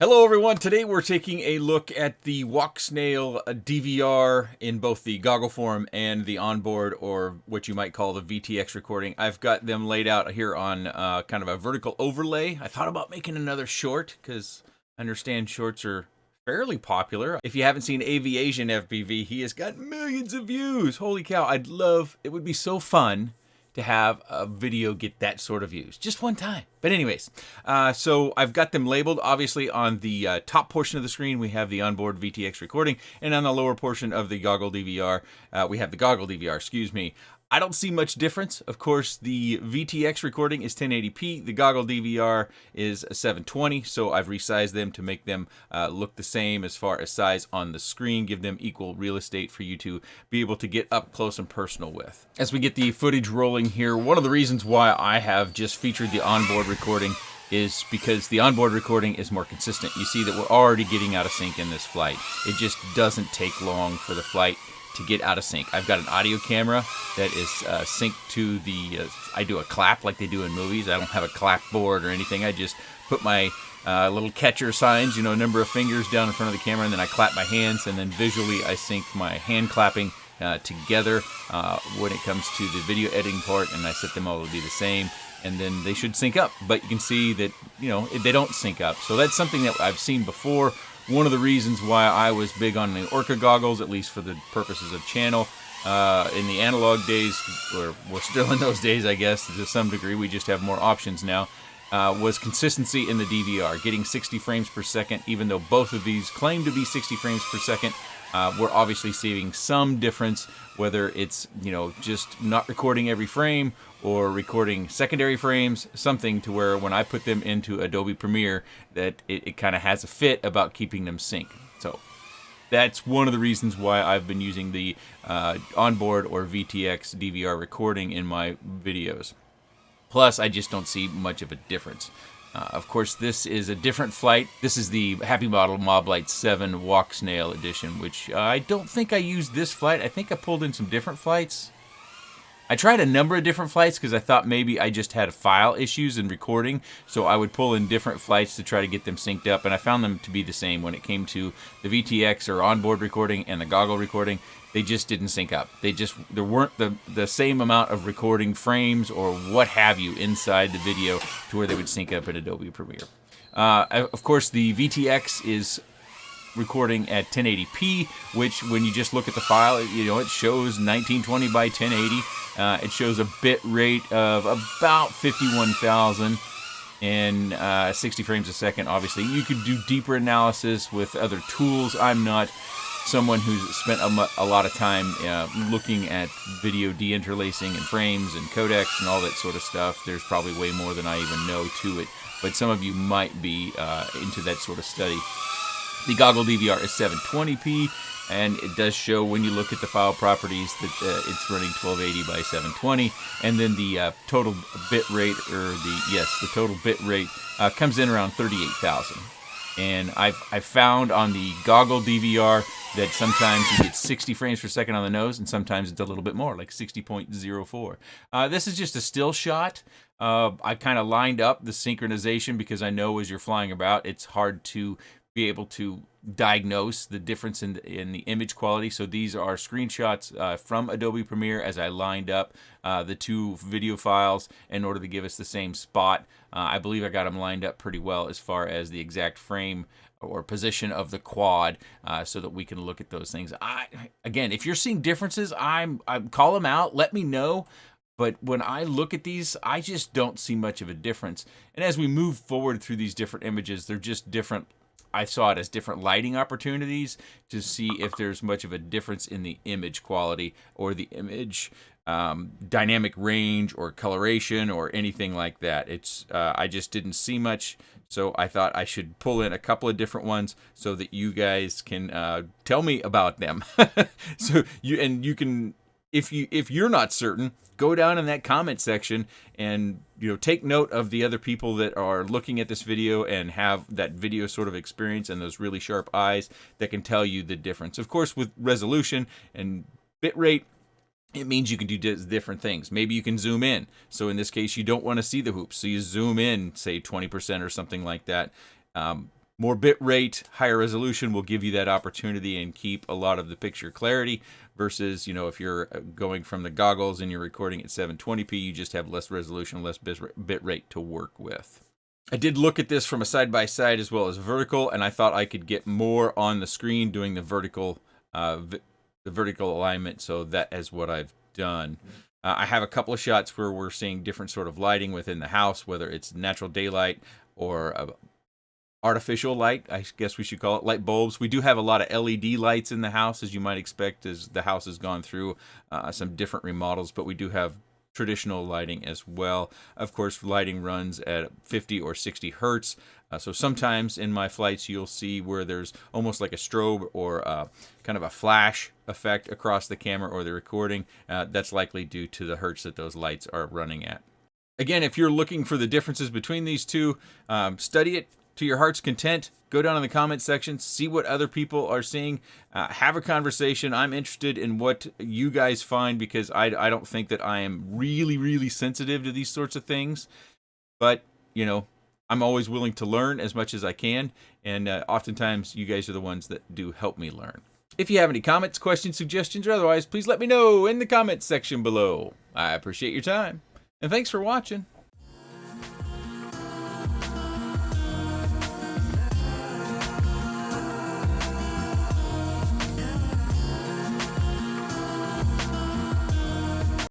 Hello everyone, today we're taking a look at the WalkSnail DVR in both the goggle form and the onboard, or what you might call the vTX recording. I've got them laid out here on kind of a vertical overlay. I thought about making another short because I understand shorts are fairly popular. If you haven't seen Aviation FPV, he has got millions of views. Holy cow, it would be so fun to have a video get that sort of views just one time. But anyways, so I've got them labeled. Obviously on the top portion of the screen we have the onboard vTX recording, and on the lower portion of the goggle DVR we have the goggle DVR, excuse me. I don't see much difference. Of course, the vTX recording is 1080p. The goggle DVR is 720, so I've resized them to make them look the same as far as size on the screen, give them equal real estate for you to be able to get up close and personal with. As we get the footage rolling here, one of the reasons why I have just featured the onboard recording is because the onboard recording is more consistent. You see that we're already getting out of sync in this flight. It just doesn't take long for the flight to get out of sync. I've got an audio camera that is synced to the, I do a clap like they do in movies. I don't have a clap board or anything. I just put my little catcher signs, you know, number of fingers down in front of the camera, and then I clap my hands, and then visually I sync my hand clapping together when it comes to the video editing part, and I set them all to be the same, and then they should sync up. But you can see that, you know, they don't sync up. So that's something that I've seen before. One of the reasons why I was big on the Orca goggles, at least for the purposes of channel, in the analog days, or we're still in those days, I guess, to some degree, we just have more options now, was consistency in the DVR, getting 60 frames per second. Even though both of these claim to be 60 frames per second, we're obviously seeing some difference, whether it's, you know, just not recording every frame or recording secondary frames, something to where when I put them into Adobe Premiere that it kind of has a fit about keeping them sync. So that's one of the reasons why I've been using the onboard or vTX DVR recording in my videos. Plus, I just don't see much of a difference. Of course, this is a different flight. This is the Happy Model Moblite 7 WalkSnail edition, which I don't think I used this flight. I think I pulled in some different flights. I tried a number of different flights because I thought maybe I just had file issues in recording, so I would pull in different flights to try to get them synced up, and I found them to be the same when it came to the vTX or onboard recording and the goggle recording. They just didn't sync up. There weren't the same amount of recording frames or what have you inside the video to where they would sync up in Adobe Premiere. Of course, the vTX is recording at 1080p, which when you just look at the file, you know, it shows 1920 by 1080. It shows a bit rate of about 51,000 and 60 frames a second. Obviously, you could do deeper analysis with other tools. I'm not someone who's spent a lot of time looking at video deinterlacing and frames and codecs and all that sort of stuff. There's probably way more than I even know to it, but some of you might be into that sort of study. The goggle DVR is 720p, and it does show when you look at the file properties that it's running 1280 by 720, and then the total bit rate, or the total bit rate comes in around 38,000. And I've found on the goggle DVR that sometimes you get 60 frames per second on the nose, and sometimes it's a little bit more, like 60.04. This is just a still shot. I kind of lined up the synchronization because I know as you're flying about, it's hard to be able to diagnose the difference in the image quality. So these are screenshots from Adobe Premiere as I lined up the two video files in order to give us the same spot. I believe I got them lined up pretty well as far as the exact frame or position of the quad, so that we can look at those things. Again, if you're seeing differences, I call them out, let me know. But when I look at these, I just don't see much of a difference. And as we move forward through these different images, they're just different. I saw it as different lighting opportunities to see if there's much of a difference in the image quality or the image dynamic range or coloration or anything like that. I just didn't see much, so I thought I should pull in a couple of different ones so that you guys can tell me about them. So you can, if you're not certain, go down in that comment section and, you know, take note of the other people that are looking at this video and have that video sort of experience and those really sharp eyes that can tell you the difference. Of course, with resolution and bitrate, it means you can do different things. Maybe you can zoom in. So in this case, you don't want to see the hoops, so you zoom in, say 20% or something like that. More bit rate, higher resolution will give you that opportunity and keep a lot of the picture clarity versus, you know, if you're going from the goggles and you're recording at 720p, you just have less resolution, less bit rate to work with. I did look at this from a side-by-side as well as vertical, and I thought I could get more on the screen doing the vertical alignment, so that is what I've done. I have a couple of shots where we're seeing different sort of lighting within the house, whether it's natural daylight or artificial light, I guess we should call it, light bulbs. We do have a lot of LED lights in the house, as you might expect, as the house has gone through some different remodels, but we do have traditional lighting as well. Of course, lighting runs at 50 or 60 hertz. So sometimes in my flights, you'll see where there's almost like a strobe or kind of a flash effect across the camera or the recording. That's likely due to the hertz that those lights are running at. Again, if you're looking for the differences between these two, study it to your heart's content. Go down in the comment section, see what other people are seeing, have a conversation. I'm interested in what you guys find because I don't think that I am really sensitive to these sorts of things. But, you know, I'm always willing to learn as much as I can, and oftentimes you guys are the ones that do help me learn. If you have any comments, questions, suggestions, or otherwise, please let me know in the comments section below. I appreciate your time, and thanks for watching.